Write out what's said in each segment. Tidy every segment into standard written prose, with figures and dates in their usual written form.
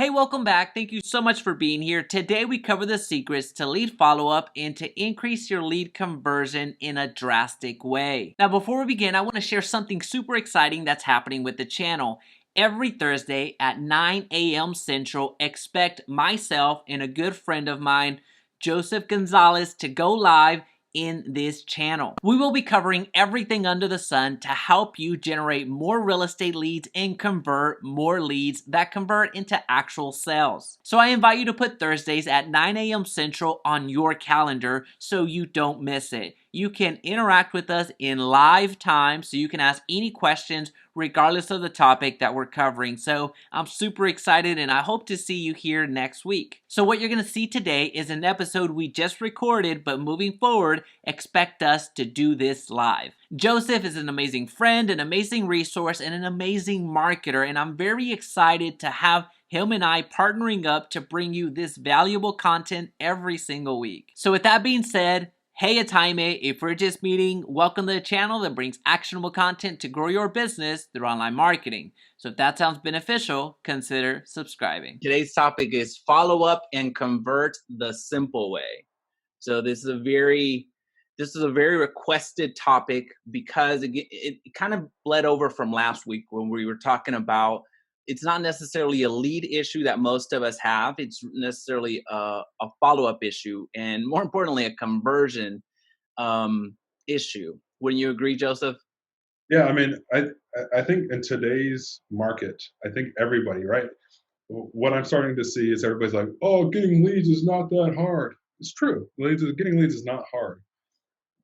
Hey, welcome back. Thank you so much for being here. Today we cover the secrets to lead follow-up and to increase your lead conversion in a drastic way. Now, before we begin, I want to share something super exciting that's happening with the channel. Every Thursday at 9 a.m. Central, expect myself and a good friend of mine, Joseph Gonzalez, to go live in this channel. We will be covering everything under the sun to help you generate more real estate leads and convert more leads that convert into actual sales. So I invite you to put Thursdays at 9 a.m. Central on your calendar so you don't miss it. You can interact with us in live time, so you can ask any questions regardless of the topic that we're covering. So I'm super excited and I hope to see you here next week. So what you're going to see today is an episode we just recorded, but moving forward, expect us to do this live. Joseph is an amazing friend, an amazing resource, and an amazing marketer, and I'm very excited to have him and I partnering up to bring you this valuable content every single week. So with that being said, hey Ataime, if we're just meeting, welcome to the channel that brings actionable content to grow your business through online marketing. So if that sounds beneficial, consider subscribing. Today's topic is follow up and convert the simple way. So this is a very requested topic because it kind of bled over from last week when we were talking about it's not necessarily a lead issue that most of us have. It's necessarily a follow-up issue, and more importantly, a conversion issue. Wouldn't you agree, Joseph? Yeah, I mean, I think in today's market, I think everybody, right? What I'm starting to see is everybody's like, "Oh, getting leads is not that hard." It's true. Getting leads is not hard.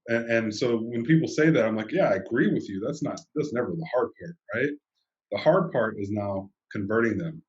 And so when people say that, I'm like, "Yeah, I agree with you. That's never the hard part, right? The hard part is now converting them.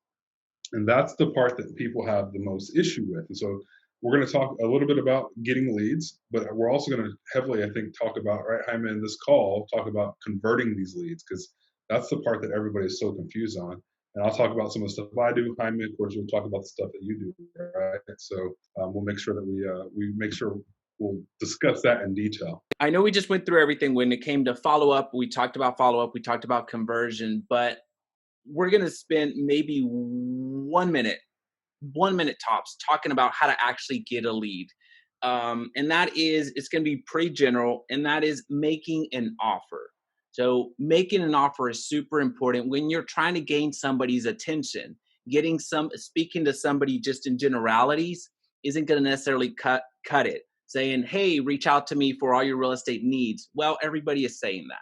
And that's the part that people have the most issue with. And so we're going to talk a little bit about getting leads, but we're also going to heavily, I think, talk about, right, Jaime, in this call, talk about converting these leads, because that's the part that everybody is so confused on. And I'll talk about some of the stuff I do. Jaime, of course, we'll talk about the stuff that you do, right? So we'll make sure that we make sure we'll discuss that in detail. I know we just went through everything when it came to follow-up. We talked about follow-up. We talked about conversion, but we're going to spend maybe 1 minute tops talking about how to actually get a lead. And that is, it's going to be pretty general, and that is making an offer. So making an offer is super important when you're trying to gain somebody's attention. Speaking to somebody just in generalities isn't going to necessarily cut it. Saying, hey, reach out to me for all your real estate needs. Well, everybody is saying that.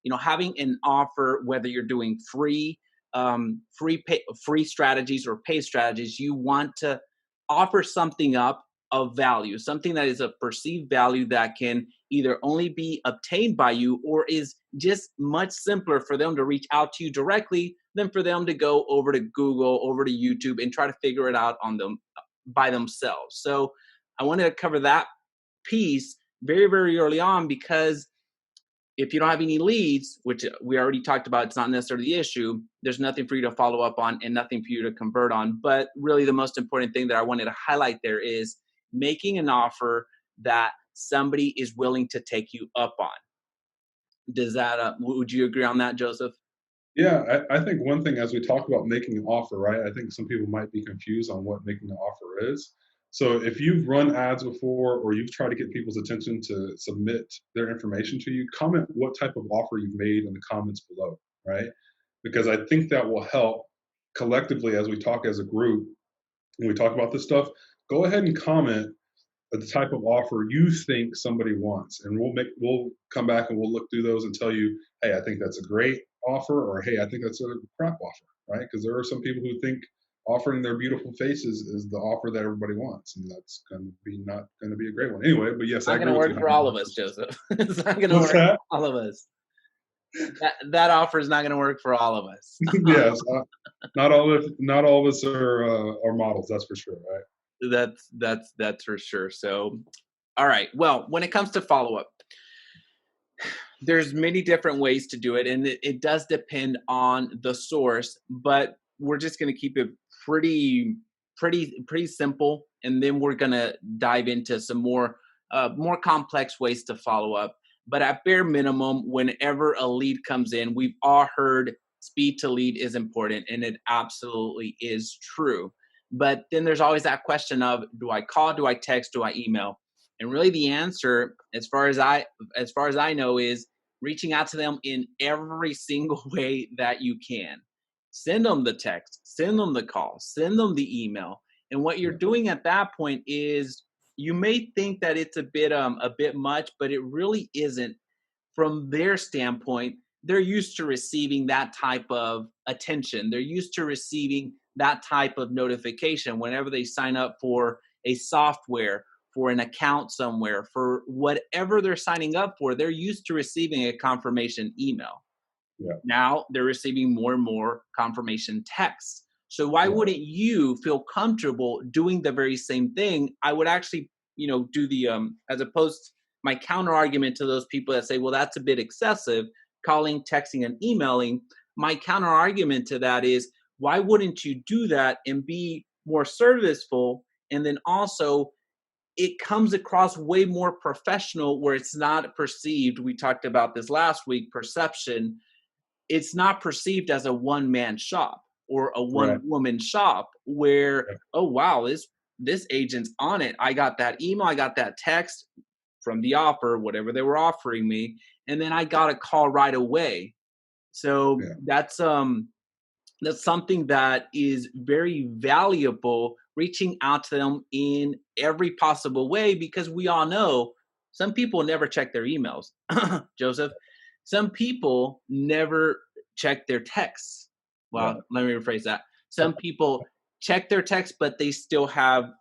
You know, having an offer, whether you're doing free strategies or pay strategies, you want to offer something up of value, something that is a perceived value that can either only be obtained by you or is just much simpler for them to reach out to you directly than for them to go over to Google, over to YouTube and try to figure it out on them by themselves. So I want to cover that piece very, very early on, because if you don't have any leads, which we already talked about, it's not necessarily the issue, there's nothing for you to follow up on and nothing for you to convert on. But really the most important thing that I wanted to highlight there is making an offer that somebody is willing to take you up on. Does that, would you agree on that, Joseph? Yeah, I think one thing as we talk about making an offer, right? I think some people might be confused on what making an offer is. So if you've run ads before or you've tried to get people's attention to submit their information to you, comment what type of offer you've made in the comments below, right? Because I think that will help collectively as we talk as a group and we talk about this stuff. Go ahead and comment the type of offer you think somebody wants, and we'll come back and we'll look through those and tell you, hey, I think that's a great offer, or hey, I think that's a crap offer, right? Because there are some people who think offering their beautiful faces is the offer that everybody wants, and that's not going to be a great one anyway. But yes, I agree. It's not going to work for all of us, Joseph. It's not going to work for all of us. That offer is not going to work for all of us. Yes, not all of us are models. That's for sure, right? That's for sure. So, all right. Well, when it comes to follow-up, there's many different ways to do it, and it does depend on the source, but we're just going to keep it pretty simple, and then we're going to dive into some more complex ways to follow up. But at bare minimum, whenever a lead comes in, we've all heard speed to lead is important, and it absolutely is true. But then there's always that question of, do I call, do I text, do I email? And really the answer, as far as I know, is reaching out to them in every single way that you can. Send them the text, send them the call, send them the email. And what you're Yeah. doing at that point is, you may think that it's a bit much, but it really isn't. From their standpoint, they're used to receiving that type of attention. They're used to receiving that type of notification whenever they sign up for a software, for an account somewhere, for whatever they're signing up for. They're used to receiving a confirmation email. Yeah. Now they're receiving more and more confirmation texts. So why Yeah. wouldn't you feel comfortable doing the very same thing? I would actually, do the as opposed, my counter argument to those people that say, well, that's a bit excessive, calling, texting, and emailing. My counter argument to that is, why wouldn't you do that and be more serviceful? And then also, it comes across way more professional, where it's not perceived. We talked about this last week, perception. It's not perceived as a one man shop or a Right. one woman shop where, Yeah. oh wow, this agent's on it. I got that email, I got that text from the offer, whatever they were offering me, and then I got a call right away. So Yeah. that's something that is very valuable, reaching out to them in every possible way, because we all know some people never check their emails. Joseph, some people never check their texts. Yeah. Well, let me rephrase that. Some people check their texts, but they still have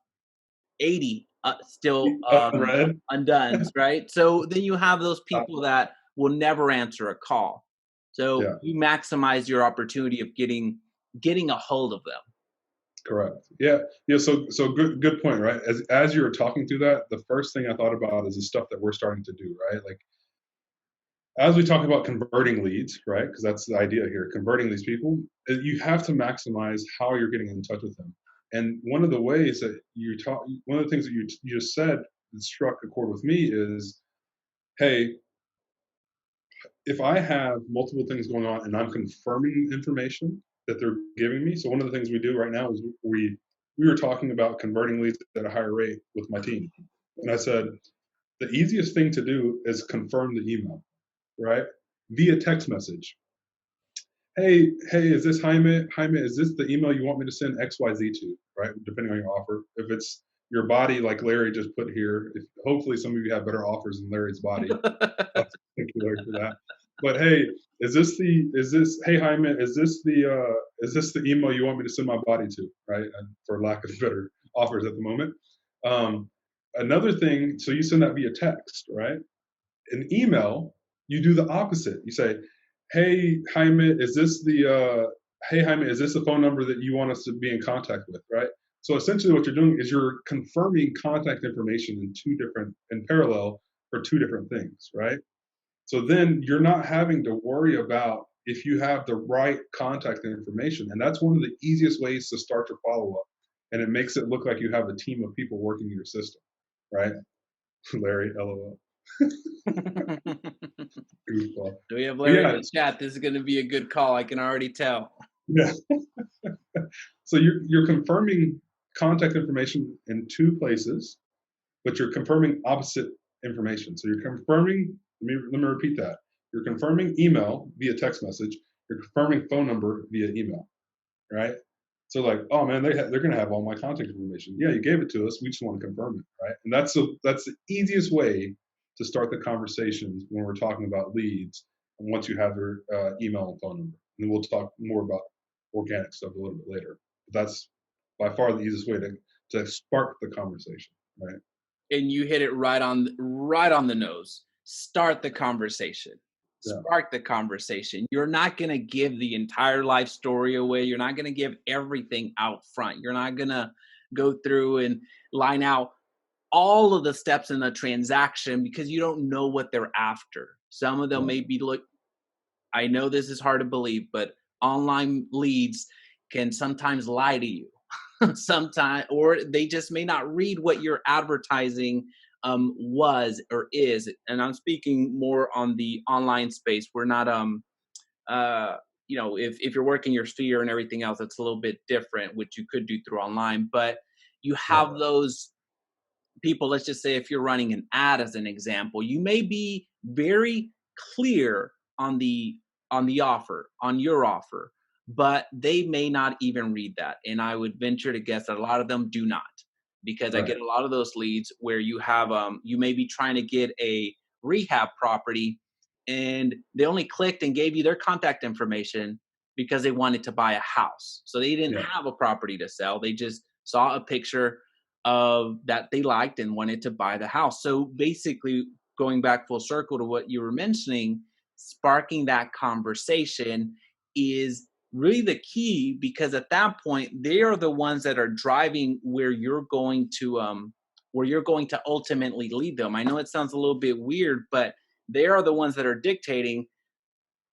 80 still Unread. undone, right? So then you have those Uh, people that will never answer a call. So yeah. you maximize your opportunity of getting a hold of them. Correct. Yeah. Yeah. So good point, right? As you were talking through that, the first thing I thought about is the stuff that we're starting to do, right? Like as we talk about converting leads, right? Because that's the idea here, converting these people, you have to maximize how you're getting in touch with them. And one of the ways that one of the things that you just said that struck a chord with me is, hey, if I have multiple things going on and I'm confirming information that they're giving me, so one of the things we do right now is we were talking about converting leads at a higher rate with my team, and I said the easiest thing to do is confirm the email, right, via text message. Hey, is this Jaime? Jaime, is this the email you want me to send XYZ to? Right, depending on your offer. If it's your body, like Larry just put here, hopefully some of you have better offers than Larry's body. Thank you, Larry, for that. But hey, hey Jaime, is this the email you want me to send my body to? Right, and for lack of better offers at the moment. Um, Another thing, so you send that via text, right? An email, you do the opposite. You say, hey Jaime, hey Jaime, is this the phone number that you want us to be in contact with? Right. So essentially, what you're doing is you're confirming contact information in parallel for two different things, right? So then you're not having to worry about if you have the right contact information. And that's one of the easiest ways to start your follow up. And it makes it look like you have a team of people working your system, right? Larry, LOL. Goofball. We have But Larry in yeah, the chat. This is going to be a good call. I can already tell. yeah. So you're confirming contact information in two places, but you're confirming opposite information. So you're confirming, let me repeat that. You're confirming email via text message. You're confirming phone number via email, right? So like, oh man, they're going to have all my contact information. Yeah, you gave it to us. We just want to confirm it, right? And that's the easiest way to start the conversations when we're talking about leads. And once you have their email and phone number, and then we'll talk more about organic stuff a little bit later. But that's by far the easiest way to spark the conversation, right? And you hit it right on the nose. Start the conversation. Yeah. Spark the conversation. You're not going to give the entire life story away. You're not going to give everything out front. You're not going to go through and line out all of the steps in the transaction, because you don't know what they're after. Some of them Yeah. may be, look, I know this is hard to believe, but online leads can sometimes lie to you. Sometimes, or they just may not read what your advertising was or is. And I'm speaking more on the online space. We're not if you're working your sphere and everything else, it's a little bit different, which you could do through online. But you Yeah. have those people, let's just say if you're running an ad as an example, you may be very clear on the offer, on your offer, but they may not even read that. And I would venture to guess that a lot of them do not, because I Right. get a lot of those leads where you may be trying to get a rehab property, and they only clicked and gave you their contact information because they wanted to buy a house. So they didn't Yeah. have a property to sell. They just saw a picture of that they liked and wanted to buy the house. So basically, going back full circle to what you were mentioning, sparking that conversation is really the key, because at that point they are the ones that are driving where you're going to ultimately lead them. I know it sounds a little bit weird, but they are the ones that are dictating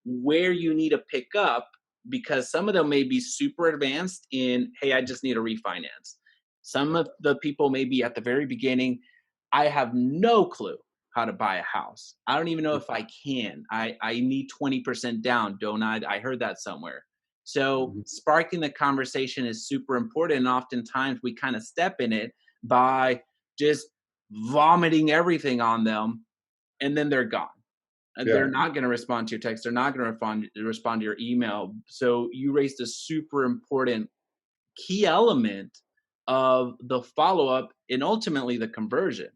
where you need to pick up, because some of them may be super advanced in, hey, I just need a refinance. Some of the people may be at the very beginning, I have no clue how to buy a house. I don't even know if I can. I need 20% down, don't I? I heard that somewhere. So Mhm. sparking the conversation is super important. And oftentimes we kind of step in it by just vomiting everything on them, and then they're gone. They're Yeah. not going to respond to your text. They're not going to respond to your email. So you raised a super important key element of the follow up and ultimately the conversion.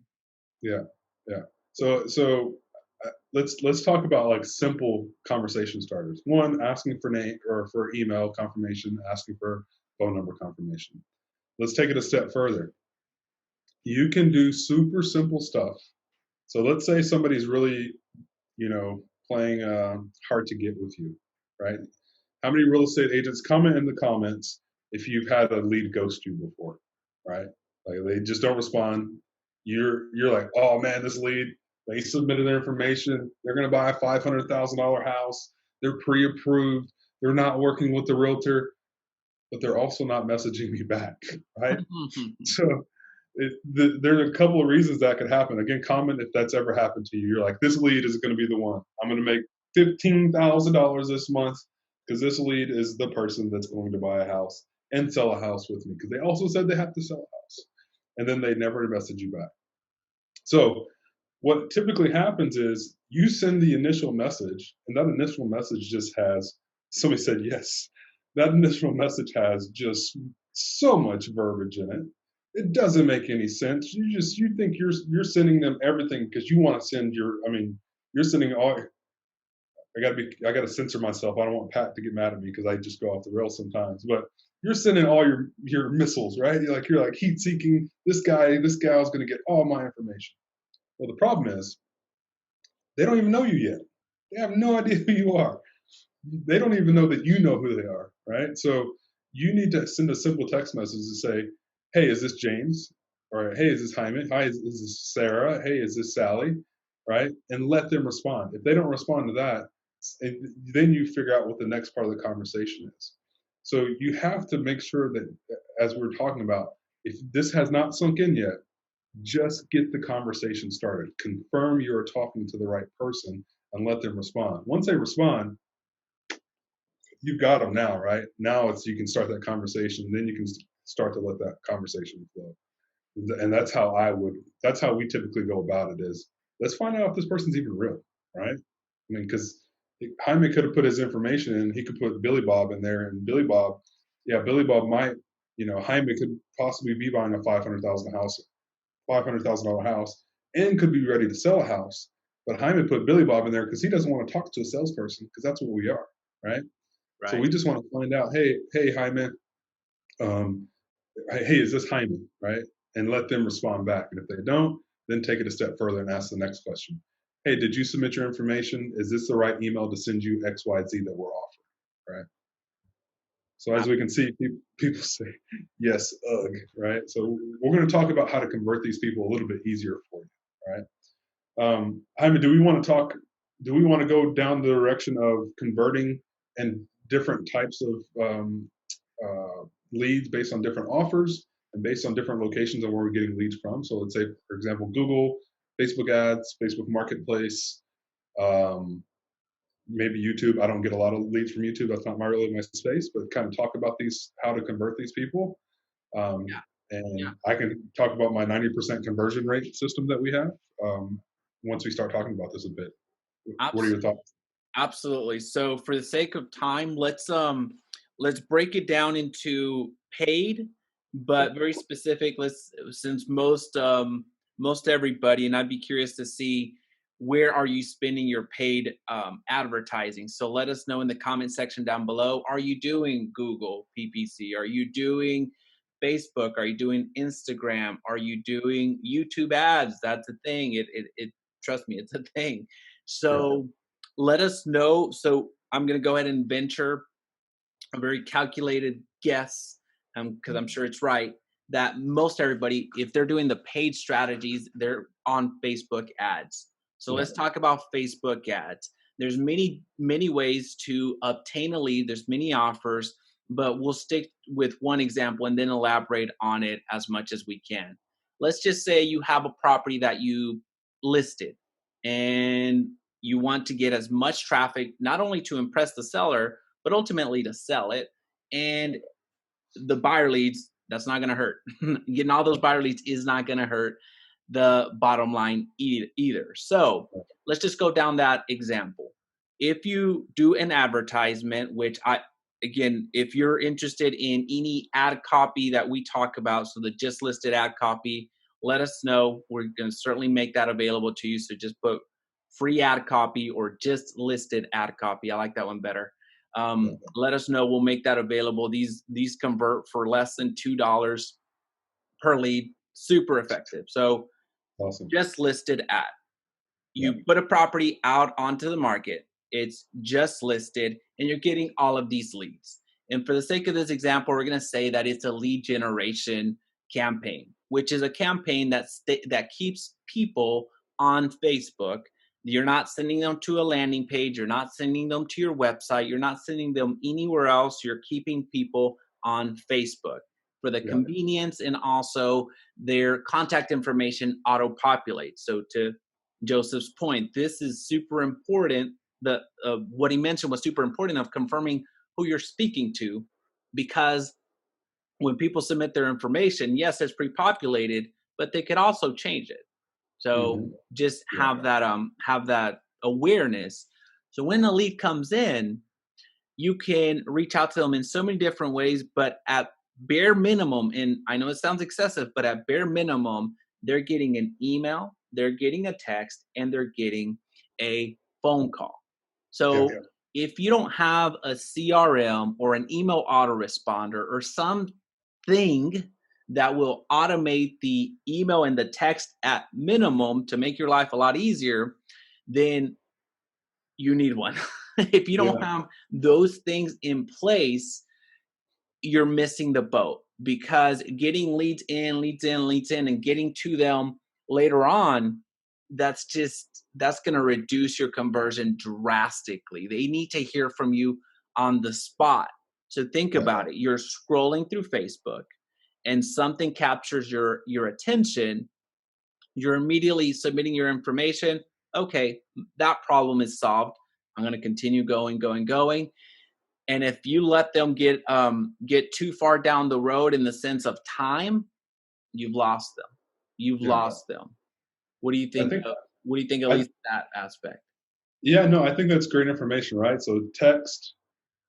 Yeah. Yeah. Let's talk about like simple conversation starters. One, asking for name or for email confirmation, asking for phone number confirmation. Let's take it a step further. You can do super simple stuff. So let's say somebody's really, playing hard to get with you, right? How many real estate agents comment in the comments if you've had a lead ghost you before, right? Like they just don't respond. You're like, oh man, this lead, they submitted their information. They're gonna buy a $500,000 house. They're pre-approved. They're not working with the realtor, but they're also not messaging me back, right? So there are a couple of reasons that could happen. Again, comment if that's ever happened to you. You're like, this lead is going to be the one. I'm going to make $15,000 this month because this lead is the person that's going to buy a house and sell a house with me, because they also said they have to sell a house, and then they never message you back. So what typically happens is you send the initial message, and that initial message just has, somebody said yes. That initial message has just so much verbiage in it. It doesn't make any sense. You think you're sending them everything because you want to send you're sending all. I gotta censor myself. I don't want Pat to get mad at me because I just go off the rails sometimes. But you're sending all your missiles, right? You're like heat seeking. This gal's gonna get all my information. Well, the problem is they don't even know you yet. They have no idea who you are. They don't even know that you know who they are, right? So you need to send a simple text message to say, hey, is this James? Or hey, is this Hyman? Hi, is this Sarah? Hey, is this Sally? Right? And let them respond. If they don't respond to that, then you figure out what the next part of the conversation is. So you have to make sure that, as we're talking about, if this has not sunk in yet, just get the conversation started. Confirm you're talking to the right person and let them respond. Once they respond, you've got them now, right? Now you can start that conversation. Then you can start to let that conversation flow. And that's how we typically go about it is, let's find out if this person's even real, right? I mean, because Jaime could have put his information in, he could put Billy Bob in there, and Billy Bob might, Jaime could possibly be buying a $500,000 house, and could be ready to sell a house. But Jaime put Billy Bob in there because he doesn't want to talk to a salesperson, because that's what we are, right? So Right. we just want to find out, hey, Jaime, um, hey, is this Jaime, right? And let them respond back. And if they don't, then take it a step further and ask the next question. Hey, did you submit your information? Is this the right email to send you X, Y, Z that we're offering, right? So as we can see, people say, yes, ugh, right? So we're going to talk about how to convert these people a little bit easier for you, right? Jaime, do we want to go down the direction of converting and different types of leads based on different offers and based on different locations and where we're getting leads from? So let's say, for example, Google, Facebook ads, Facebook Marketplace, um, maybe YouTube. I don't get a lot of leads from YouTube. That's not really my space, but kind of talk about these, how to convert these people. Um, Yeah. Yeah. and I can talk about my 90% conversion rate system that we have once we start talking about this a bit. What are your thoughts? Absolutely. So for the sake of time, let's break it down into paid but very specific. Let's since most everybody, and I'd be curious to see where are you spending your paid advertising. So let us know in the comment section down below. Are you doing Google PPC? Are you doing Facebook? Are you doing Instagram? Are you doing YouTube ads? That's a thing. It trust me, it's a thing. Yeah, So let us know. So I'm going to go ahead and venture a very calculated guess, because I'm sure it's right, that most everybody, if they're doing the paid strategies, they're on Facebook ads. So yeah, let's talk about Facebook ads. There's many ways to obtain a lead. There's many offers, but we'll stick with one example and then elaborate on it as much as we can. Let's just say you have a property that you listed and you want to get as much traffic, not only to impress the seller, but ultimately to sell it. And the buyer leads, that's not going to hurt. Getting all those buyer leads is not going to hurt the bottom line either. So let's just go down that example. If you do an advertisement, which again, if you're interested in any ad copy that we talk about, so the just listed ad copy, let us know. We're going to certainly make that available to you. So just put free ad copy or just listed ad copy. I like that one better. yeah. Let us know. We'll make that available. These convert for less than $2 per lead. Super effective. So Awesome. just listed ad. Yeah, You put a property out onto the market. It's just listed, and you're getting all of these leads. And for the sake of this example, we're going to say that it's a lead generation campaign, which is a campaign that keeps people on Facebook. You're not sending them to a landing page. You're not sending them to your website. You're not sending them anywhere else. You're keeping people on Facebook for the yeah, convenience, and also their contact information auto populates. So to Joseph's point, this is super important. The what he mentioned was super important of confirming who you're speaking to, because when people submit their information, yes, it's pre-populated, but they could also change it. So hmm, just yeah, have that awareness. So when the lead comes in, you can reach out to them in so many different ways, but at bare minimum, and I know it sounds excessive, but at bare minimum, they're getting an email, they're getting a text, and they're getting a phone call. yeah, So if you don't have a CRM or an email autoresponder or something that will automate the email and the text at minimum to make your life a lot easier, then you need one. If you don't yeah, have those things in place, you're missing the boat, because getting leads in, and getting to them later on, that's going to reduce your conversion drastically. They need to hear from you on the spot. So think yeah, about it. You're scrolling through Facebook and something captures your attention, you're immediately submitting your information. Okay, that problem is solved. I'm going to continue going. And if you let them get too far down the road in the sense of time, you've lost them. You've yeah. lost them. What do you I think? think What do you think? At I least that aspect. yeah, no, I think that's great information, right? So text,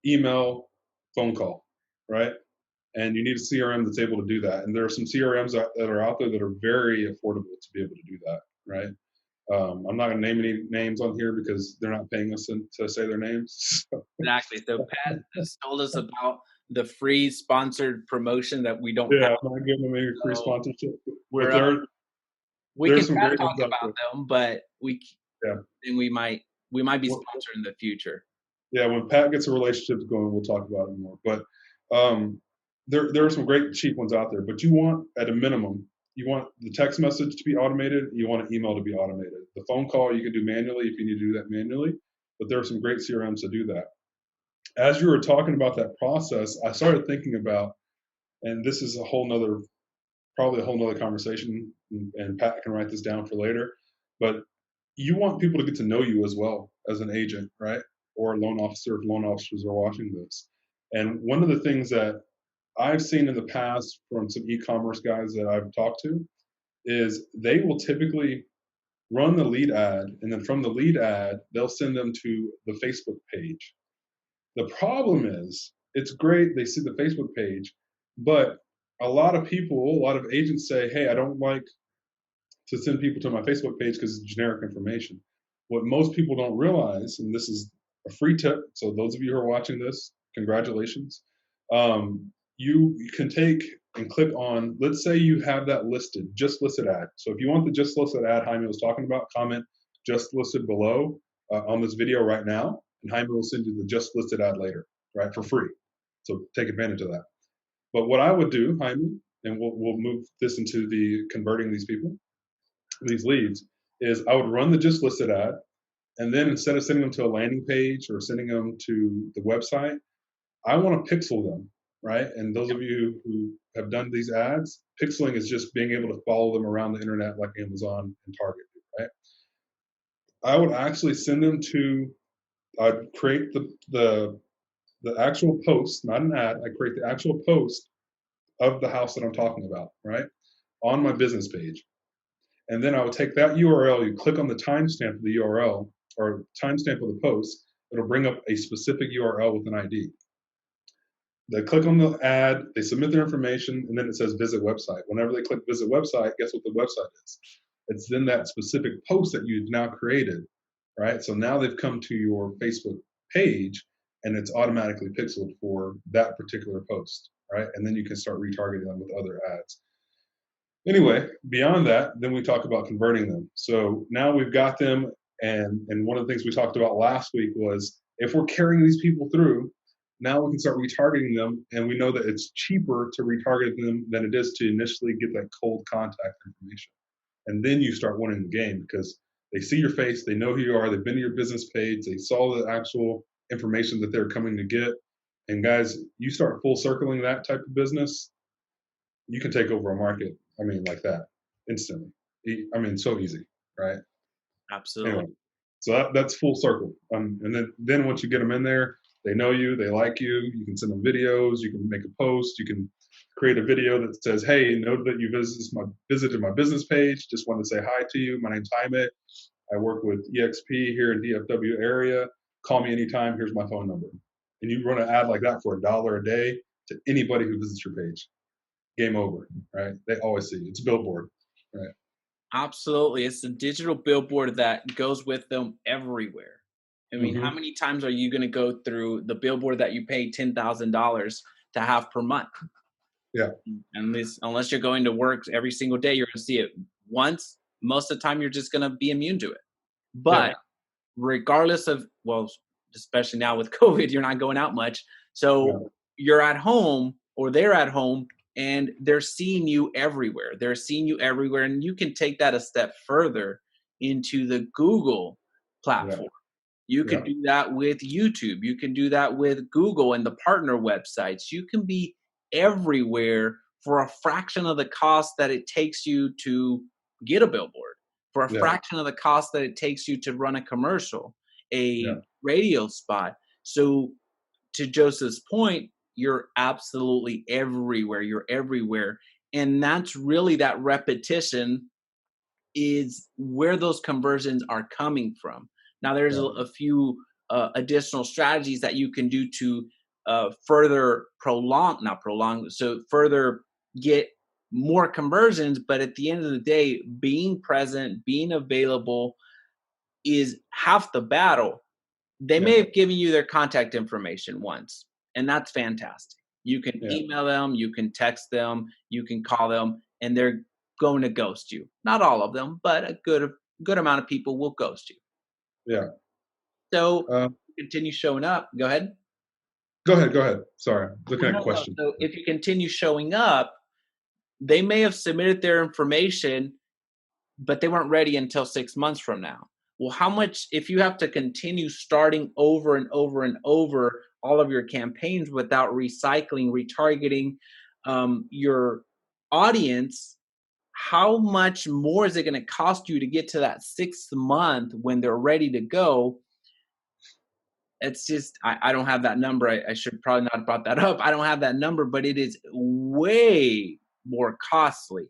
email, phone call, right? And you need a CRM that's able to do that. And there are some CRMs that are out there that are very affordable to be able to do that, right? I'm not going to name any names on here because they're not paying us to say their names. Exactly. So Pat just told us about the free sponsored promotion that we don't have. Yeah, I'm not giving them any free So sponsorship, but we're there we are can some trash great talk ones out about there. them, but Yeah, and we might be well, sponsored in the future. yeah. When Pat gets a relationship going, we'll talk about it more. But um, there are some great cheap ones out there. But you want, at a minimum, you want the text message to be automated. You want an email to be automated. The phone call you can do manually if you need to do that manually. But there are some great CRMs to do that. As you were talking about that process, I started thinking about, and this is probably a whole nother conversation, and Pat can write this down for later. But you want people to get to know you as well as an agent, right? or a loan officer if loan officers are watching this. And one of the things that I've seen in the past from some e-commerce guys that I've talked to is they will typically run the lead ad, and then from the lead ad, they'll send them to the Facebook page. The problem is, it's great, they see the Facebook page, but a lot of people, a lot of agents say, hey, I don't like to send people to my Facebook page because it's generic information. What most people don't realize, and this is a free tip, so those of you who are watching this, congratulations. You can take and click on, let's say you have that listed, just listed ad. So if you want the just listed ad Jaime was talking about, comment just listed below on this video right now, and Jaime will send you the just listed ad later, right, for free. So take advantage of that. But what I would do, Jaime, and we'll move this into the converting these people, these leads, is I would run the just listed ad, and then instead of sending them to a landing page or sending them to the website, I want to pixel them, right? And those of you who have done these ads, pixeling is just being able to follow them around the internet like Amazon and Target do, right? I would actually send them to, I'd create the actual post, not an ad. I create the actual post of the house that I'm talking about, right, on my business page. And then I would take that URL, you click on the timestamp of the URL or timestamp of the post, it'll bring up a specific URL with an ID. They click on the ad, they submit their information, and then it says visit website. Whenever they click visit website, guess what the website is? It's then that specific post that you've now created, right? So now they've come to your Facebook page and it's automatically pixeled for that particular post, right? And then you can start retargeting them with other ads. Anyway, beyond that, then we talk about converting them. So now we've got them, and one of the things we talked about last week was if we're carrying these people through, now we can start retargeting them, and we know that it's cheaper to retarget them than it is to initially get that cold contact information. And then you start winning the game because they see your face, they know who you are, they've been to your business page, they saw the actual information that they're coming to get. And guys, you start full circling that type of business, you can take over a market. I mean, like that, instantly. I mean, so easy, right? Absolutely. Anyway, so that's full circle. And then once you get them in there, they know you, they like you. You can send them videos. You can make a post. You can create a video that says, "Hey, know that you visited my business page. Just wanted to say hi to you. My name's Jaime. I work with EXP here in DFW area. Call me anytime. Here's my phone number." And you run an ad like that for $1 a day to anybody who visits your page. Game over, right? They always see you. It's a billboard, right? Absolutely. It's a digital billboard that goes with them everywhere. I mean, how Mm-hmm. many times are you going to go through the billboard that you pay $10,000 to have per month? Yeah, Unless you're going to work every single day, you're going to see it once. Most of the time, you're just going to be immune to it. yeah, But regardless of, well, especially now with COVID, you're not going out much. So yeah, you're at home or they're at home and they're seeing you everywhere. They're seeing you everywhere. And you can take that a step further into the Google yeah, platform. You yeah, could do that with YouTube. You can do that with Google and the partner websites. You can be everywhere for a fraction of the cost that it takes you to get a billboard, for a yeah, fraction of the cost that it takes you to run a commercial, yeah, a radio spot. So, to Joseph's point, you're absolutely everywhere. You're everywhere. And that's really that repetition is where those conversions are coming from. Now, there's yeah, a few additional strategies that you can do to further not prolong, so further get more conversions. But at the end of the day, being present, being available is half the battle. They yeah, may have given you their contact information once, and that's fantastic. You can yeah, email them, you can text them, you can call them, and they're going to ghost you. Not all of them, but a good amount of people will ghost you. yeah. So Uh, continue showing up. Go ahead. Go ahead, go ahead. Sorry, Oh, looking at no, no. questions. So if you continue showing up, they may have submitted their information but they weren't ready until 6 months from now. Well, how much, if you have to continue starting over and over and over all of your campaigns without recycling, retargeting your audience, how much more is it going to cost you to get to that 6th month when they're ready to go? it's just I don't have that number. I should probably not have brought that up. I don't have that number, but it is way more costly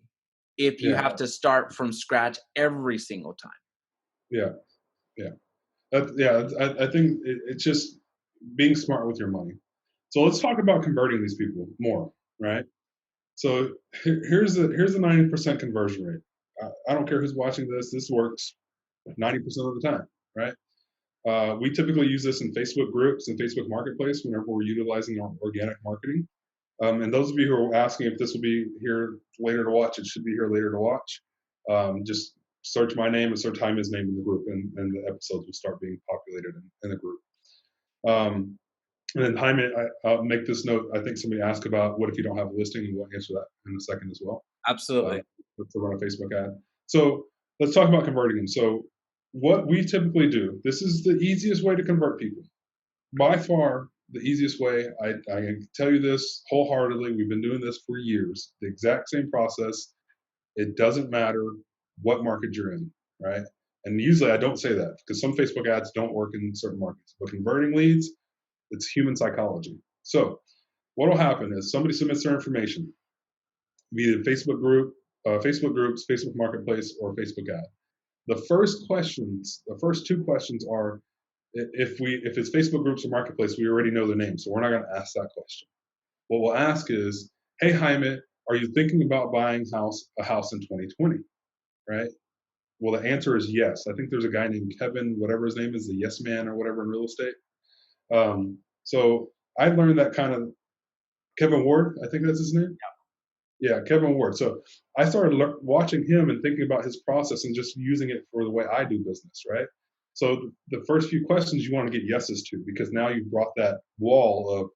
if you Yeah, have to start from scratch every single time. yeah, yeah. I think it's just being smart with your money. So let's talk about converting these people more, right? So here's the 90% conversion rate. I don't care who's watching this. This works 90% of the time, right? We typically use this in Facebook groups and Facebook Marketplace whenever we're utilizing our organic marketing. And those of you who are asking if this will be here later to watch, it should be here later to watch. Just search my name and search Jaime's name in the group, and the episodes will start being populated in the group. And then Jaime, I'll make this note. I think somebody asked about what if you don't have a listing, and we'll answer that in a second as well. Absolutely. To run a Facebook ad. So let's talk about converting them. So what we typically do, this is the easiest way to convert people. By far, the easiest way. I can tell you this wholeheartedly. We've been doing this for years. The exact same process. It doesn't matter what market you're in, right? And usually I don't say that because some Facebook ads don't work in certain markets. But converting leads, it's human psychology. So what will happen is somebody submits their information via Facebook group, Facebook groups, Facebook Marketplace, or Facebook ad. The first two questions are if it's Facebook groups or Marketplace, we already know the name, so we're not going to ask that question. What we'll ask is, hey Jaime, are you thinking about buying a house in 2020? Right? Well, the answer is yes. I think there's a guy named Kevin, whatever his name is, the yes man or whatever in real estate. So I learned that kind of Kevin Ward, I think that's his name. Yeah, Kevin Ward. So I started watching him and thinking about his process and just using it for the way I do business, right? So the first few questions you want to get yeses to because now you've brought that wall of,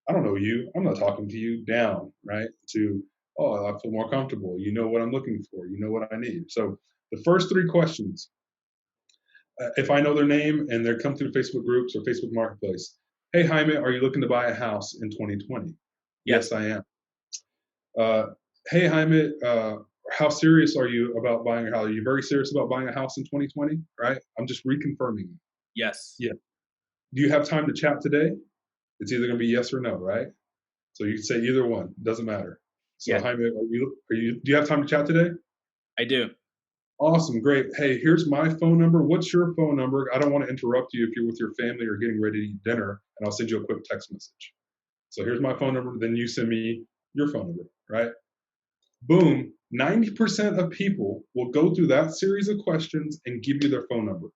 I don't know you, I'm not talking to you, down, right? To, oh, I feel more comfortable. You know what I'm looking for. You know what I need. So the first three questions, if I know their name and they're come through Facebook groups or Facebook Marketplace, hey, Jaime, are you looking to buy a house in 2020? Yes, I am. Hey Jaime, how serious are you about buying a house? Are you very serious about buying a house in 2020? Right? I'm just reconfirming. Yes. Yeah. Do you have time to chat today? It's either going to be yes or no, right? So you can say either one. Doesn't matter. So Yes. Jaime, do you have time to chat today? I do. Awesome, great. Hey, here's my phone number. What's your phone number? I don't want to interrupt you if you're with your family or getting ready to eat dinner, and I'll send you a quick text message. So here's my phone number. Then you send me your phone number, right? Boom, 90% of people will go through that series of questions and give you their phone number,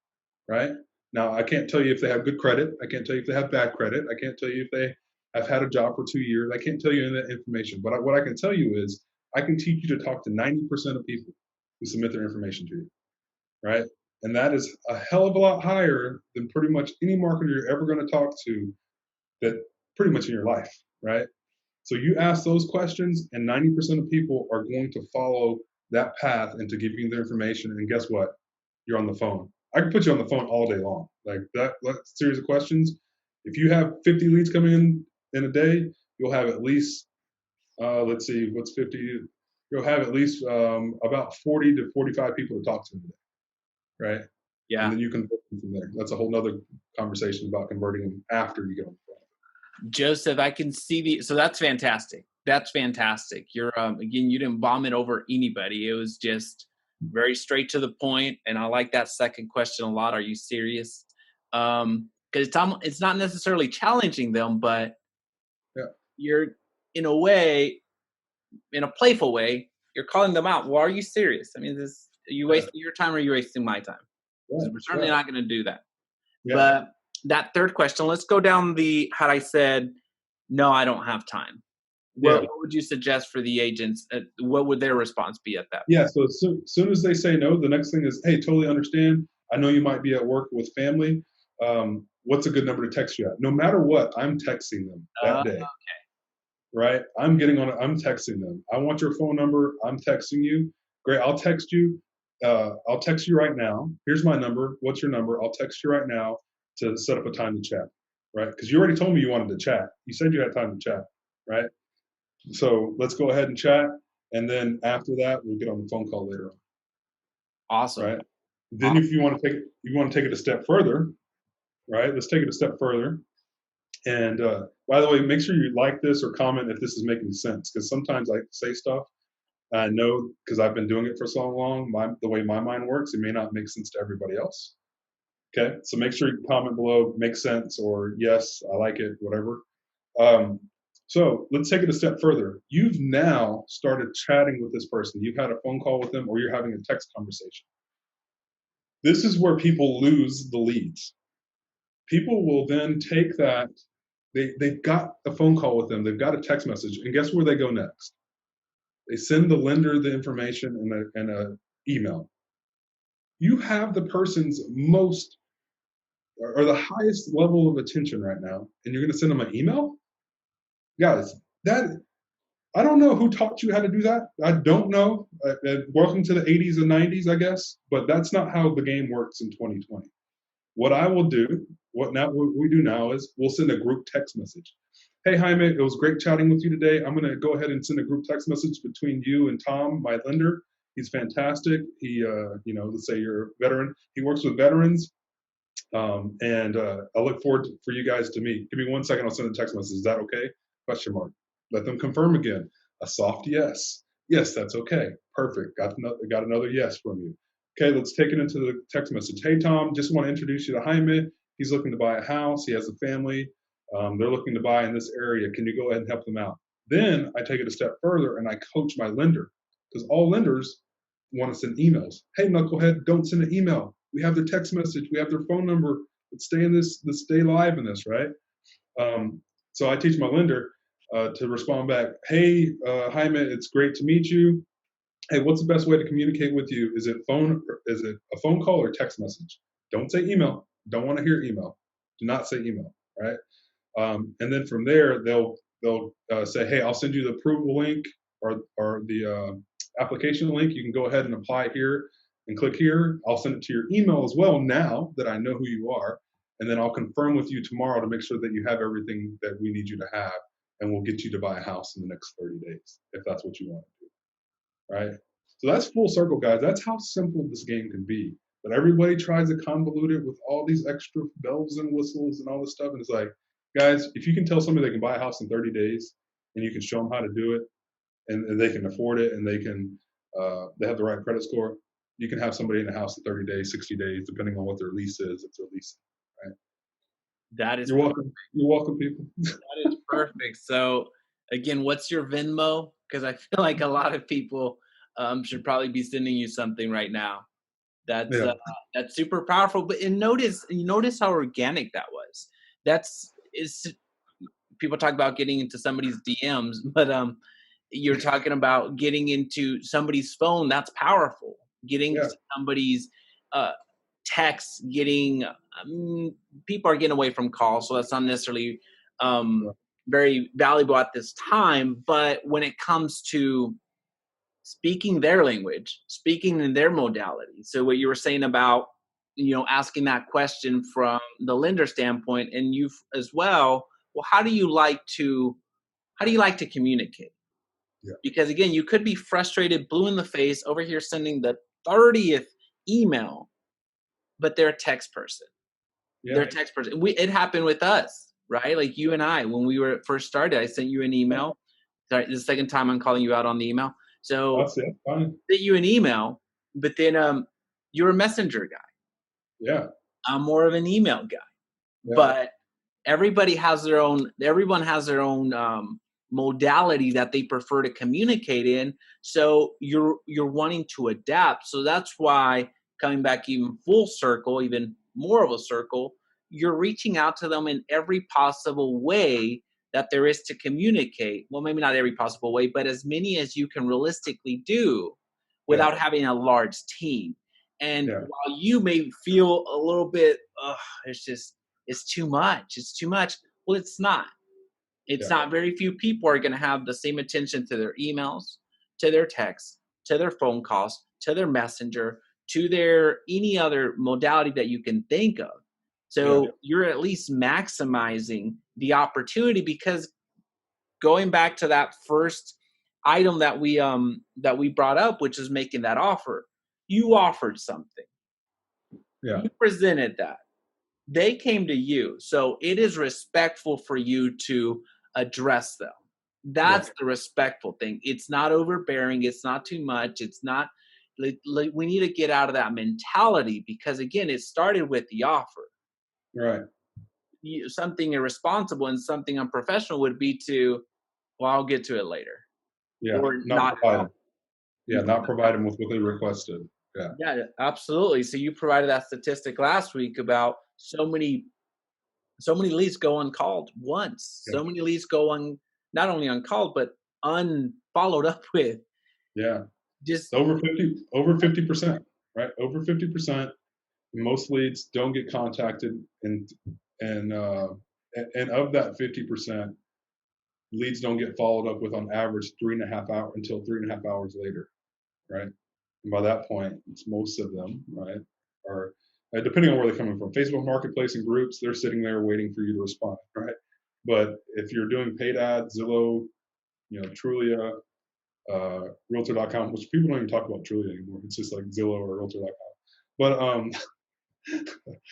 right? Now, I can't tell you if they have good credit. I can't tell you if they have bad credit. I can't tell you if they have had a job for 2 years. I can't tell you any of that information. But what I can tell you is I can teach you to talk to 90% of people who submit their information to you, right? And that is a hell of a lot higher than pretty much any marketer you're ever going to talk to that pretty much in your life, right? So you ask those questions, and 90% of people are going to follow that path into giving you the information. And guess what? You're on the phone. I can put you on the phone all day long. Like that series of questions. If you have 50 leads coming in a day, you'll have at least, let's see, what's 50? You'll have at least about 40 to 45 people to talk to today, right? Yeah. And then you can book them from there. That's a whole nother conversation about converting them after you get on the phone. Joseph, I can see so that's fantastic. That's fantastic. You're again, you didn't vomit over anybody. It was just very straight to the point, and I like that second question a lot. Are you serious? Because it's not necessarily challenging them, but Yeah. you're in a way, in a playful way, you're calling them out. Well, are you serious? I mean, are you wasting your time or are you wasting my time? Because we're certainly not going to do that. Yeah. But that third question, let's go down had I said, no, I don't have time. What would you suggest for the agents? What would their response be at that? Yeah, so as soon as they say no, the next thing is, hey, totally understand. I know you might be at work with family. What's a good number to text you at? No matter what, I'm texting them that day. Okay. Right? I'm texting them. I want your phone number. I'm texting you. Great, I'll text you. I'll text you right now. Here's my number. What's your number? I'll text you right now to set up a time to chat. Right? Because you already told me you wanted to chat. You said you had time to chat. Right? So let's go ahead and chat. And then after that, we'll get on the phone call later on. Awesome. Right? Then if you want to take it a step further, right? Let's take it a step further. And by the way, make sure you like this or comment if this is making sense, because sometimes I say stuff I know because I've been doing it for so long. The way my mind works, it may not make sense to everybody else. Okay, so make sure you comment below, makes sense, or yes, I like it, whatever. Um, so let's take it a step further. You've now started chatting with this person. You've had a phone call with them, or you're having a text conversation. This is where people lose the leads. People will then take that, they've got a phone call with them, they've got a text message, and guess where they go next? They send the lender the information and a email. You have the person's most or the highest level of attention right now, and you're going to send them an email? Guys, that I don't know who taught you how to do that. I don't know. Welcome to the 80s and 90s, I guess, but that's not how the game works in 2020. What I will do, what we do now is we'll send a group text message. Hey Jaime, it was great chatting with you today. I'm going to go ahead and send a group text message between you and Tom, my lender. He's fantastic. He, let's say you're a veteran. He works with veterans, and I look forward for you guys to meet. Give me 1 second. I'll send a text message. Is that okay? Question mark. Let them confirm again. A soft yes. Yes, that's okay. Perfect. Got another yes from you. Okay, let's take it into the text message. Hey, Tom, just want to introduce you to Jaime. He's looking to buy a house. He has a family. They're looking to buy in this area. Can you go ahead and help them out? Then I take it a step further and I coach my lender, because all lenders want to send emails. Hey, knucklehead, don't send an email. We have their text message. We have their phone number. Let's stay in this. Let's stay live in this, right? So I teach my lender to respond back. Hey, Jaime, it's great to meet you. Hey, what's the best way to communicate with you? Is it phone? Is it a phone call or text message? Don't say email. Don't want to hear email. Do not say email, right? And then from there, they'll say, hey, I'll send you the approval link or the application link. You can go ahead and apply here and click here. I'll send it to your email as well now that I know who you are. And then I'll confirm with you tomorrow to make sure that you have everything that we need you to have. And we'll get you to buy a house in the next 30 days, if that's what you want to do, right? So that's full circle, guys. That's how simple this game can be. But everybody tries to convolute it with all these extra bells and whistles and all this stuff. And it's like, guys, if you can tell somebody they can buy a house in 30 days and you can show them how to do it, and they can afford it, and they have the right credit score, you can have somebody in a house in 30 days, 60 days, depending on what their lease is, if they're leasing, right? That is You're welcome. You're welcome, people. that is perfect. So again, what's your Venmo? Because I feel like a lot of people should probably be sending you something right now. That's Yeah. uh, that's super powerful. But and notice how organic that was. That's is People talk about getting into somebody's DMs, but you're talking about getting into somebody's phone. That's powerful. Getting Yeah. to somebody's uh, text. People are getting away from calls, so that's not necessarily Right. very valuable at this time. But when it comes to speaking their language, speaking in their modality. So what you were saying about, asking that question from the lender standpoint, and you as well. Well, how do you like to communicate? Yeah. Because again, you could be frustrated, blue in the face, over here sending the 30th email, but they're a text person. They're Yeah. a text person. It happened with us, right? Like you and I, when we were first started, I sent you an email. Sorry, this is the second time I'm calling you out on the email. So That's it. Fine. sent you an email, but then you're a messenger guy. Yeah. I'm more of an email guy. Yeah. But everyone has their own modality that they prefer to communicate in. So you're wanting to adapt. So that's why, coming back even full circle, even more of a circle, you're reaching out to them in every possible way that there is to communicate. Well, maybe not every possible way, but as many as you can realistically do Yeah. without having a large team. And Yeah. while you may feel a little bit, it's too much. It's too much. Well, it's not. It's Yeah. not. Very few people are going to have the same attention to their emails, to their texts, to their phone calls, to their messenger, to their any other modality that you can think of. Yeah. So you're at least maximizing the opportunity, because going back to that first item that we brought up, which is making that offer, you offered something. Yeah. You presented that. They came to you, so it is respectful for you to address them. Yeah, That's the respectful thing. It's not overbearing, it's not too much, it's not like we need to get out of that mentality because again, it started with the offer. right. Something irresponsible and something unprofessional would be to, well, I'll get to it later, Yeah, or not not provide call. them. Yeah, not provide them with what they requested. Yeah. Yeah, absolutely. So you provided that statistic last week about so many leads go uncalled once. Yeah. So many leads go on not only uncalled but unfollowed up with. Yeah. Just Over 50%, right? Over 50%. Most leads don't get contacted, and uh, and of that 50%, leads don't get followed up with on average 3.5 hours until 3.5 hours later, right? And by that point, it's most of them, right? Are depending on where they're coming from. Facebook Marketplace and groups, they're sitting there waiting for you to respond, right? But if you're doing paid ads, Zillow, Trulia, Realtor.com, which people don't even talk about Trulia anymore. It's just like Zillow or Realtor.com. But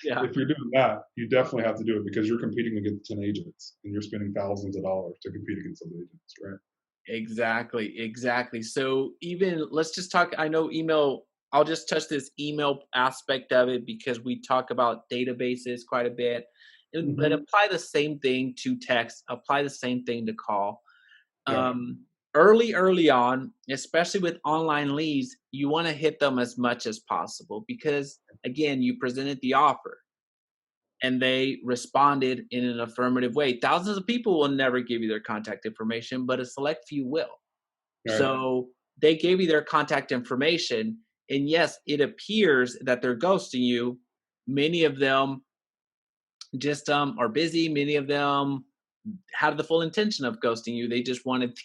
yeah. if you're doing that, you definitely have to do it because you're competing against 10 agents and you're spending thousands of dollars to compete against those agents, right? Exactly, exactly. So even let's just talk. I know email. I'll just touch this email aspect of it because we talk about databases quite a bit, but Mm-hmm. apply the same thing to text. Apply the same thing to call. Yeah, Um, early on, especially with online leads, you want to hit them as much as possible because again, you presented the offer and they responded in an affirmative way. Thousands of people will never give you their contact information, but a select few will. right. So they gave you their contact information. And yes, it appears that they're ghosting you. Many of them just are busy. Many of them had the full intention of ghosting you. They just wanted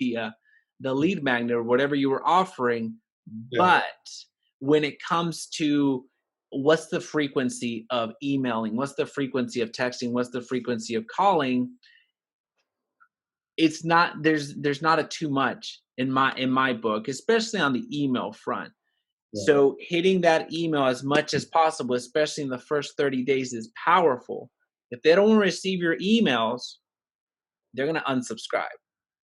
the lead magnet or whatever you were offering. Yeah, But when it comes to what's the frequency of emailing, what's the frequency of texting, what's the frequency of calling, it's not there's not a too much in my book, especially on the email front. yeah, So hitting that email as much as possible, especially in the first 30 days, is powerful. If they don't receive your emails, they're gonna unsubscribe.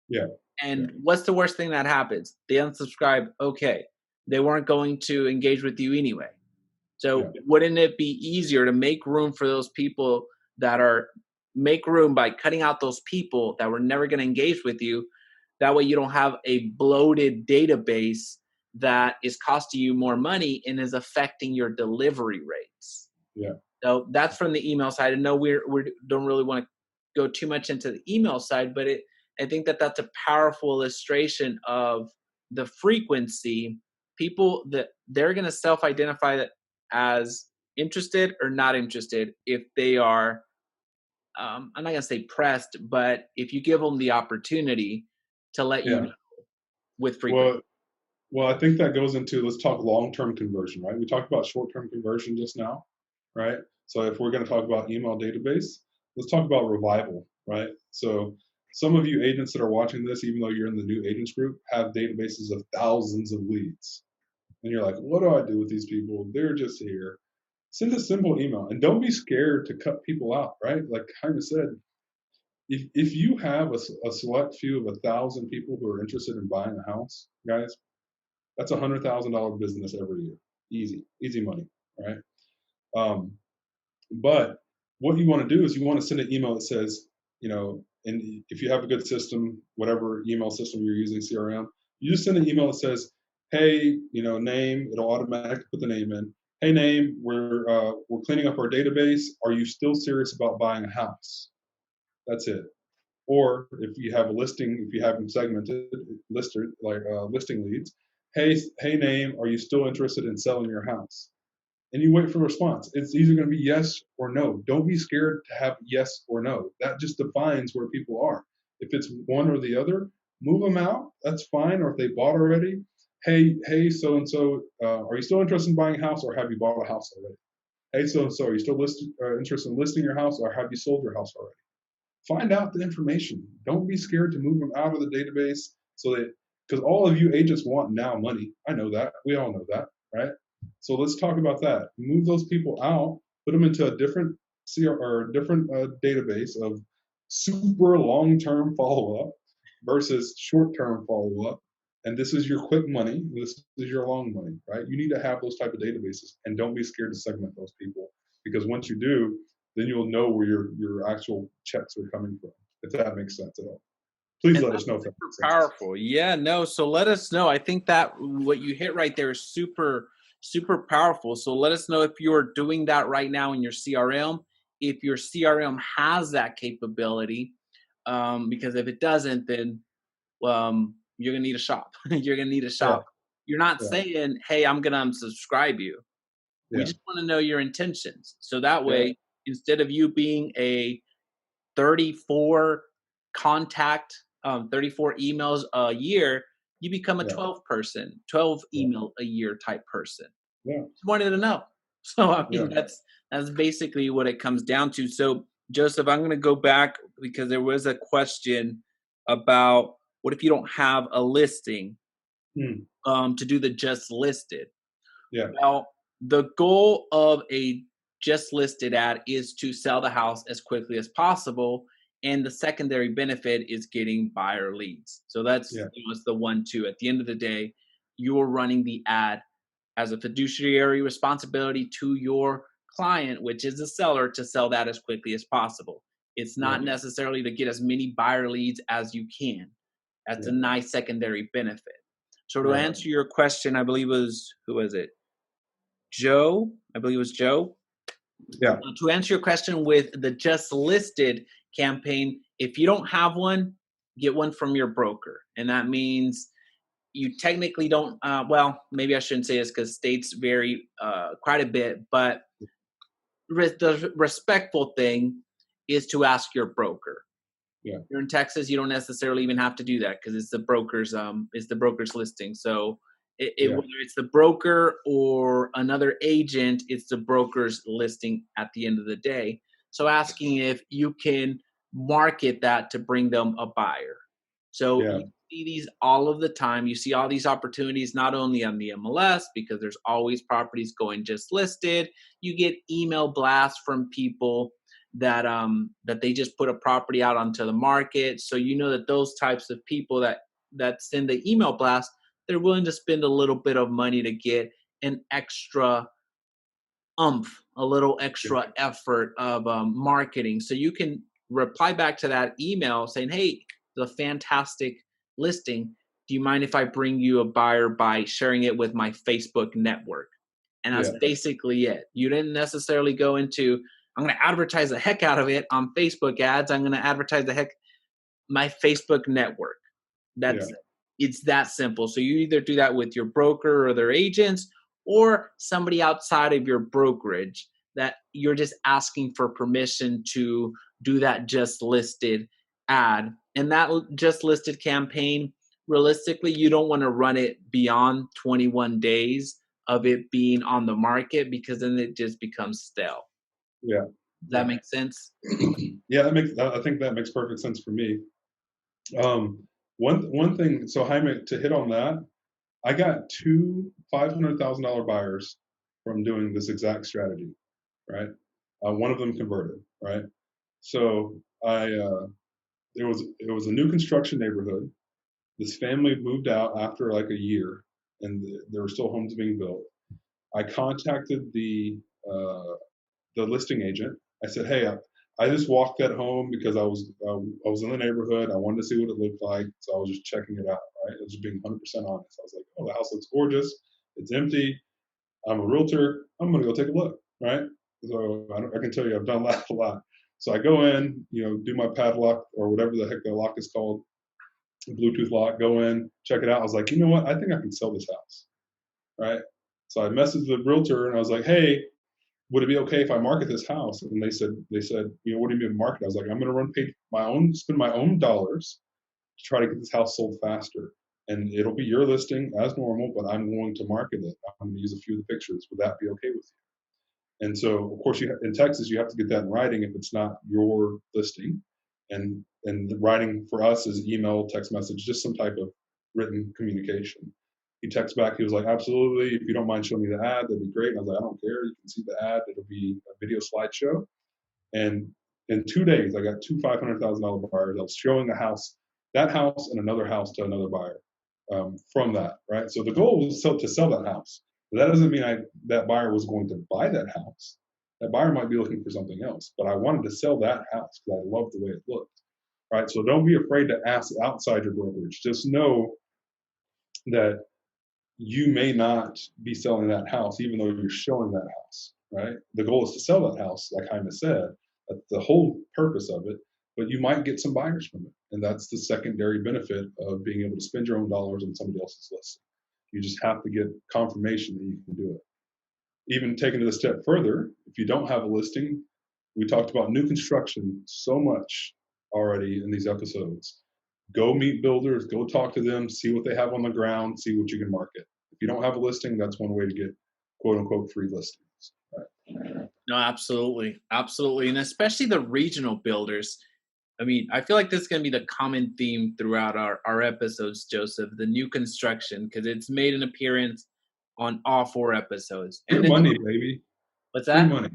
yeah, yeah, And what's the worst thing that happens? They unsubscribe. Okay, they weren't going to engage with you anyway. So yeah, wouldn't it be easier to make room for those people that are make room by cutting out those people that were never going to engage with you? That way you don't have a bloated database that is costing you more money and is affecting your delivery rates. yeah, So that's from the email side. I know we don't really want to go too much into the email side, but I think that that's a powerful illustration of the frequency. People that they're going to self-identify that as interested or not interested if they are. I'm not going to say pressed, but if you give them the opportunity to let you yeah. know with frequency. Well, well, I think that goes into let's talk long-term conversion, right? We talked about short-term conversion just now, right? So if we're going to talk about email database, let's talk about revival, right? So some of you agents that are watching this, even though you're in the new agents group, have databases of thousands of leads. And you're like, what do I do with these people? They're just here. Send a simple email and don't be scared to cut people out, right? Like Jaime said, if you have a select few of 1,000 people who are interested in buying a house, guys, that's $100,000 business every year. Easy, easy money, right? Um, but what you want to do is you want to send an email that says, and if you have a good system, whatever email system you're using, CRM, you just send an email that says, hey, name, it'll automatically put the name in. Hey, name, we're cleaning up our database. Are you still serious about buying a house? That's it. Or if you have a listing, if you have them segmented, listing leads, hey, name, are you still interested in selling your house? And you wait for a response. It's either going to be yes or no. Don't be scared to have yes or no. That just defines where people are. If it's one or the other, move them out. That's fine. Or if they bought already, hey, so and so, are you still interested in buying a house, or have you bought a house already? Hey, so and so, are you still interested in listing your house, or have you sold your house already? Find out the information. Don't be scared to move them out of the database so that, because all of you agents want now money. I know that. We all know that, right? So let's talk about that. Move those people out, put them into a different or different database of super long-term follow-up versus short-term follow-up. And this is your quick money. This is your long money, right? You need to have those type of databases, and don't be scared to segment those people, because once you do, then you'll know where your actual checks are coming from. If that makes sense at all, please And let us that's know if that super makes sense. powerful. Yeah, no. So let us know. I think that what you hit right there is super, super powerful. So let us know if you're doing that right now in your CRM, if your CRM has that capability. Because if it doesn't, then you're gonna need a shop. You're gonna need a Yeah, shop. You're not yeah, saying, "Hey, I'm gonna unsubscribe you." We yeah, just want to know your intentions. So that yeah, way, instead of you being a 34 contact, 34 emails a year, you become a yeah, 12 yeah, email a year type person. yeah, Just wanted to know. So I yeah. mean, that's basically what it comes down to. So Joseph, I'm going to go back because there was a question about what if you don't have a listing Mm, to do the just listed. yeah, Well, the goal of a just listed ad is to sell the house as quickly as possible. And the secondary benefit is getting buyer leads. So that's yeah, it's the 1-2. At the end of the day, you're running the ad as a fiduciary responsibility to your client, which is the seller, to sell that as quickly as possible. It's yeah, not necessarily to get as many buyer leads as you can. That's a yeah. nice secondary benefit. So to Right. answer your question, I believe was who was it? Joe, I believe it was Joe. Yeah, To answer your question with the just listed campaign, if you don't have one, get one from your broker. And that means you technically don't, well, maybe I shouldn't say this because states vary quite a bit, but the respectful thing is to ask your broker. yeah, You're in Texas, you don't necessarily even have to do that because it's the broker's listing. So yeah, whether it's the broker or another agent, it's the broker's listing at the end of the day. So asking if you can market that to bring them a buyer. So yeah, you see these all of the time. You see all these opportunities not only on the MLS because there's always properties going just listed. You get email blasts from people that they just put a property out onto the market. So you know that those types of people that send the email blast, they're willing to spend a little bit of money to get an extra a little yeah, extra effort of marketing. So you can reply back to that email saying, "Hey, the fantastic listing. Do you mind if I bring you a buyer by sharing it with my Facebook network?" And that's yeah, basically it. You didn't necessarily go into, I'm going to advertise the heck out of it on Facebook ads. I'm going to advertise the heck my Facebook network. yeah, That's it's that simple. So you either do that with your broker or their agents or somebody outside of your brokerage that you're just asking for permission to do that just listed ad. And that just listed campaign, realistically, you don't want to run it beyond 21 days of it being on the market because then it just becomes stale. yeah, Does that yeah. make sense? Yeah, that makes. I think that makes perfect sense for me. One thing. So Jaime, to hit on that, I got two $500,000 buyers from doing this exact strategy. Right. One of them converted. Right. So it was a new construction neighborhood. This family moved out after like a year, and there were still homes being built. I contacted uh, the listing agent. I said, "Hey, I just walked that home because I was in the neighborhood. I wanted to see what it looked like, so I was just checking it out. Right? I was just being 100% honest. I was like, oh, the house looks gorgeous. It's empty. I'm a realtor. I'm gonna go take a look. Right? So I can tell you, I've done that a lot. So I go in, do my padlock or whatever the heck the lock is called, Bluetooth lock. Go in, check it out. I was like, you know what? I think I can sell this house. Right? So I messaged the realtor and I was like, hey, would it be okay if I market this house? And they said, what do you mean market? I was like, I'm going to spend my own dollars to try to get this house sold faster. And it'll be your listing as normal, but I'm going to market it. I'm going to use a few of the pictures. Would that be okay with you? And so, of course, in Texas, you have to get that in writing if it's not your listing. And the writing for us is email, text message, just some type of written communication. He texts back. He was like, absolutely. If you don't mind showing me the ad, that'd be great. And I was like, I don't care. You can see the ad. It'll be a video slideshow. And in 2 days, I got two $500,000 buyers. I was showing that house and another house to another buyer from that, right? So the goal was to sell that house. But that doesn't mean that buyer was going to buy that house. That buyer might be looking for something else, but I wanted to sell that house because I loved the way it looked, right? So don't be afraid to ask outside your brokerage. Just know that you may not be selling that house, even though you're showing that house, right? The goal is to sell that house, like Jaime said. That's the whole purpose of it. But you might get some buyers from it. And that's the secondary benefit of being able to spend your own dollars on somebody else's listing. You just have to get confirmation that you can do it. Even taking it a step further, if you don't have a listing, we talked about new construction so much already in these episodes. Go meet builders, go talk to them, see what they have on the ground, see what you can market. If you don't have a listing, that's one way to get quote unquote free listings. Right? No, absolutely. Absolutely. And especially the regional builders. I mean, I feel like this is going to be the common theme throughout our episodes, Joseph, the new construction, because it's made an appearance on all 4 episodes. Free And it's, money, baby. what's Free that? money.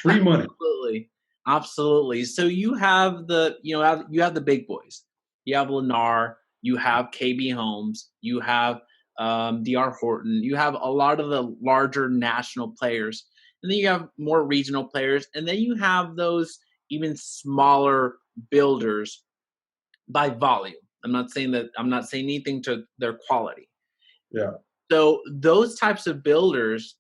Free money. Absolutely. Absolutely. So you have you have the big boys. You have Lennar, you have KB Homes, you have DR Horton, you have a lot of the larger national players. And then you have more regional players, and then you have those even smaller builders by volume. I'm not saying anything to their quality. Yeah. So those types of builders,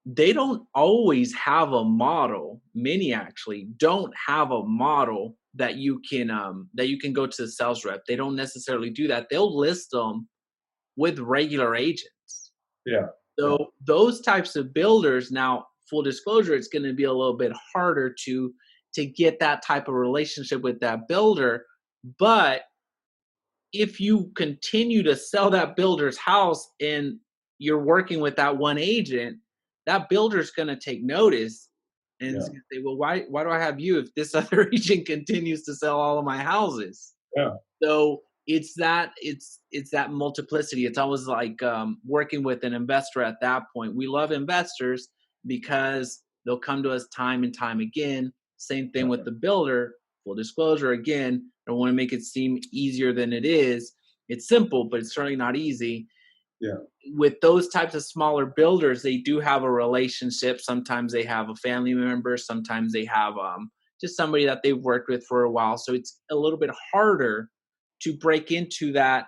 they don't always have a model. Many actually don't have a model that you can go to the sales rep. They don't necessarily do that. They'll list them with regular agents. Yeah. Yeah. So those types of builders, now full disclosure, it's going to be a little bit harder to get that type of relationship with that builder. But if you continue to sell that builder's house and you're working with that one agent, that builder's going to take notice and Yeah. is gonna say, well, why do I have you if this other agent continues to sell all of my houses? Yeah. So it's that multiplicity. It's always like working with an investor at that point. We love investors because they'll come to us time and time again. Same thing with the builder. Full disclosure again, I don't want to make it seem easier than it is. It's simple, but it's certainly not easy. Yeah. With those types of smaller builders, they do have a relationship. Sometimes they have a family member. Sometimes they have just somebody that they've worked with for a while. So it's a little bit harder to break into that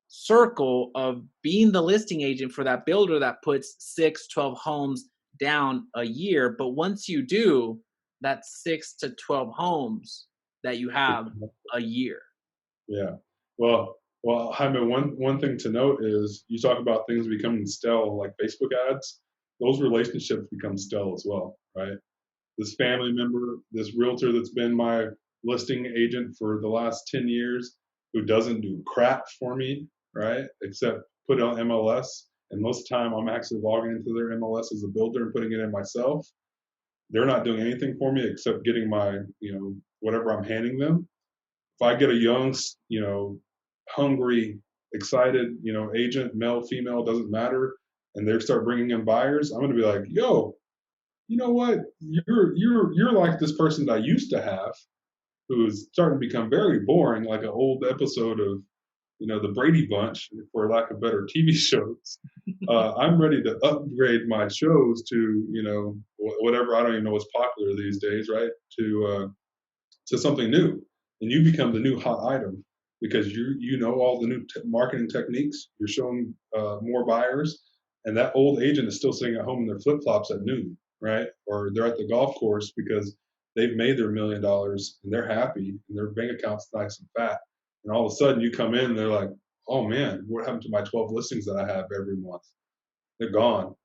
circle of being the listing agent for that builder that puts 6, 12 homes down a year. But once you do, that's 6 to 12 homes that you have a year. Yeah. Well, Jaime, one thing to note is you talk about things becoming stale, like Facebook ads. Those relationships become stale as well, right? This family member, this realtor that's been my listing agent for the last 10 years, who doesn't do crap for me, right? Except put it on MLS. And most of the time, I'm actually logging into their MLS as a builder and putting it in myself. They're not doing anything for me except getting my, whatever I'm handing them. If I get a young, hungry, excited, agent, male, female, doesn't matter, and they start bringing in buyers, I'm going to be like, yo, you know what? You're like this person that I used to have, who's starting to become very boring, like an old episode of, the Brady Bunch, for lack of better TV shows. I'm ready to upgrade my shows to, whatever. I don't even know what's popular these days, right? To something new, and you become the new hot item because you know all the new marketing techniques. You're showing more buyers, and that old agent is still sitting at home in their flip flops at noon, right? Or they're at the golf course because they've made their $1 million and they're happy and their bank account's nice and fat. And all of a sudden you come in and they're like, oh man, what happened to my 12 listings that I have every month? They're gone.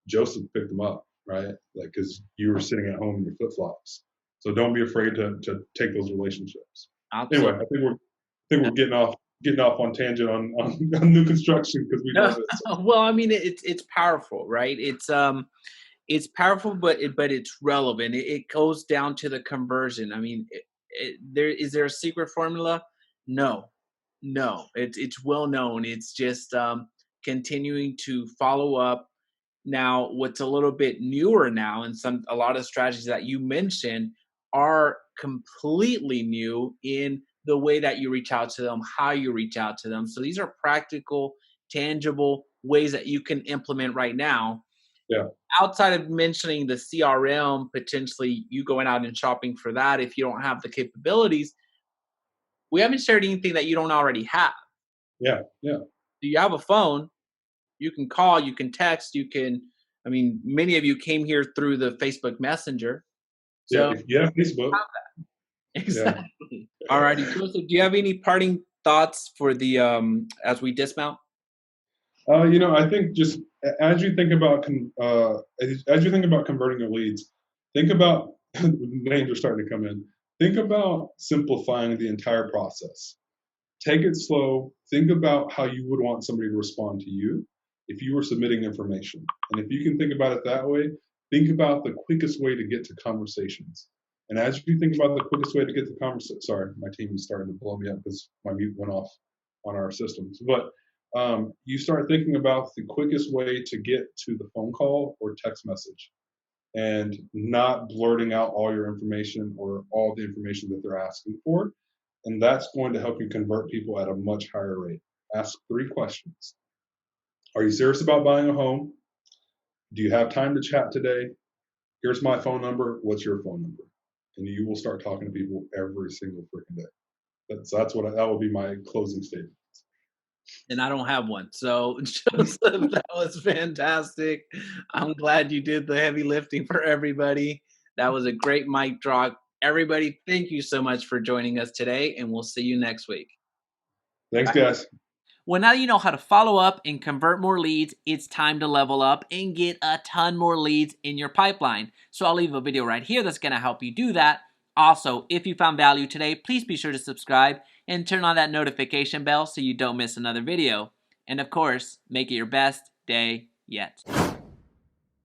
Joseph picked them up, right? Like, because you were sitting at home in your flip flops. So don't be afraid to take those relationships. Absolutely. Anyway, I think we're getting off on tangent on new construction because we love it. So. Well, I mean, it's powerful, right? It's powerful, but it's relevant. It goes down to the conversion. I mean, there a secret formula? No, no. It's well known. It's just continuing to follow up. Now, what's a little bit newer now, and a lot of strategies that you mentioned are completely new in the way that you reach out to them, how you reach out to them. So these are practical, tangible ways that you can implement right now. Yeah. Outside of mentioning the CRM, potentially you going out and shopping for that if you don't have the capabilities, we haven't shared anything that you don't already have. Yeah. Yeah. Do you have a phone? You can call, you can text, you can, I mean, many of you came here through the Facebook Messenger. Yeah. So If you have Facebook, yeah. exactly. All righty, Joseph, do you have any parting thoughts for the as we dismount? I think just as you think about as you think about converting your leads, think about names are starting to come in. Think about simplifying the entire process. Take it slow. Think about how you would want somebody to respond to you if you were submitting information. And if you can think about it that way, think about the quickest way to get to conversations. And as you think about the quickest way to get to conversation, sorry, my team is starting to blow me up because my mute went off on our systems. But you start thinking about the quickest way to get to the phone call or text message and not blurting out all your information or all the information that they're asking for. And that's going to help you convert people at a much higher rate. Ask 3 questions. Are you serious about buying a home? Do you have time to chat today? Here's my phone number. What's your phone number? And you will start talking to people every single freaking day. That will be my closing statement. And I don't have one. So, Joseph, that was fantastic. I'm glad you did the heavy lifting for everybody. That was a great mic drop. Everybody, thank you so much for joining us today, and we'll see you next week. Thanks, guys. Well, now you know how to follow up and convert more leads. It's time to level up and get a ton more leads in your pipeline. So I'll leave a video right here that's going to help you do that. Also, if you found value today, please be sure to subscribe and turn on that notification bell so you don't miss another video. And of course, make it your best day yet.